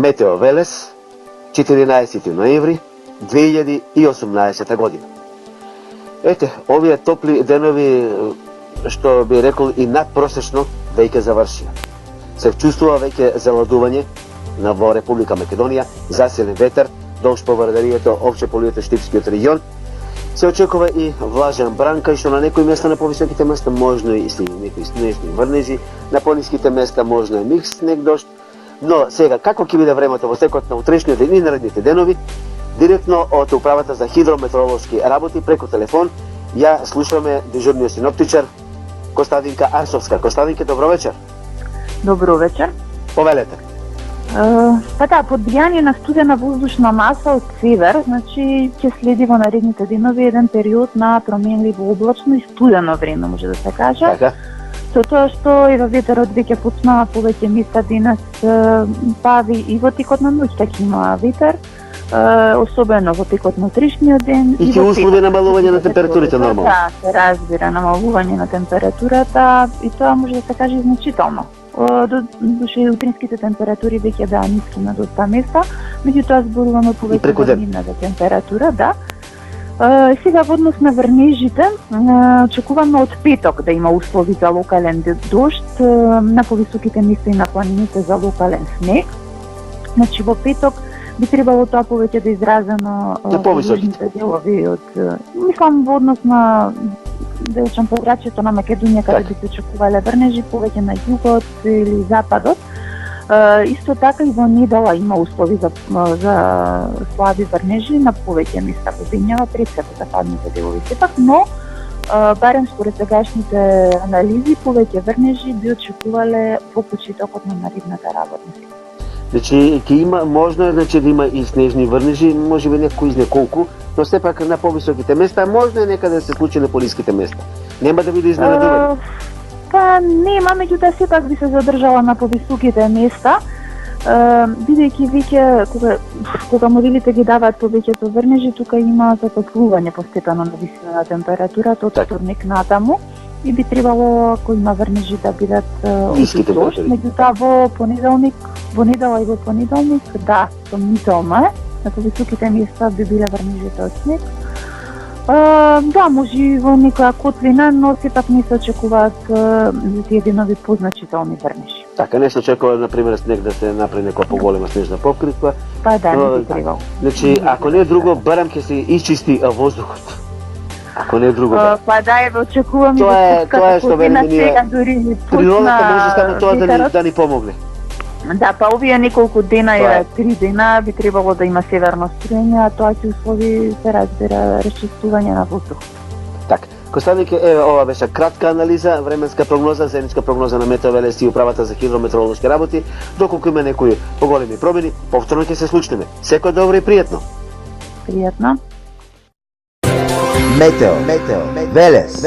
Метео Велес, 14. ноември 2018 година. Ете, овие топли денови, што би рекол и надпросечно, веќе завршија. Се чувствува веќе заладување во Република Македонија, засилен ветер, долж поврдарието општеполието Штипскиот регион. Се очекува и влажен бран, кај што на некои места на повисоките места можно и некои снежни врнежи, на пониските места можно и микс снег дожд. Но сега, како ќе биде времето во текот на утрешниот ден и наредните денови, директно од Управата за хидрометеоролошки работи преку телефон, ја слушаме дежурниот синоптичар Костадинка Арсовска. Костадинке, добро вечер. Добро вечер. Повелете. Па да, под влијание на студена воздушна маса од север, значи ќе следи во наредните денови еден период на променливо облачно и студено време, може да се каже. Така. Со тоа што и во ветерот веќе почнаа повеќе места денес пави и во текот на ноќта ќе има ветер, особено во текот на утрешниот ден. И ќе услови намалување на температурите нормално. Да, се разбира, намалување на температурата и тоа може да се каже значително. Душе утринските температури веќе да ниски на доста места, меѓутоа зборуваме повеќе нивната температура, да. Сега во однос на врнежите, очекуваме од петок да има услови за локален дожд, на повисоките места и на планините за локален снег. Значи во петок би требало тоа повеќе да изразено на повисоките делови од, мислам во однос на да речем подрачјето на Македонија, каде би се очекувале врнежи повеќе на југот или западот. Исто така и во недела има услови за слаби врнежи на повеќе места во земјава пред се западните делови сепак, но барем според сегашните анализи повеќе врнежи би очекувале во почетокот на наредната работна седмица. Значи ќе има можно да има и снежни врнежи, можеби неколку, но сепак на повисоките места, можно некаде да се случи на пониските места. Нема да биде изненадување. Па нема, меѓутоа сепак би се задржала на повисоките места, бидејќи веќе кога моделите ги даваат повеќето врнежи, тука има затоплување постепено на висина на температурата од вторник натаму и би требало ако има врнежи да бидат ниски температури. Меѓутоа во недела и во понеделник, да, сомнително е, на повисоките места би биле врнежите од снег. Да, може и во некоја котлина, но сепак не се очекуваат за тие денови позначителни врнежи. Така, не се очекува, например, снег да се направи некоја поголема снежна покритва. Па да, не би требало. Значи, ако не е друго, барем ќе се изчисти воздухот. Ако не е друго. Па да, еве очекувам и тоа е што сега дури природата може само тоа да ни помогне. Да, па овие неколку дена, 3 дена би требало да има северно струење, а тоа ќе услови, се разбира, расчистување на воздух. Така, Костадинке, еве ова беше кратка анализа, временска прогноза, заедничка прогноза на Метео Велес и Управата за хидрометеоролошки работи. Доколку има некои поголеми промени, повторно ќе се случнеме. Секој добро и пријатно. Пријатно. Метео Велес.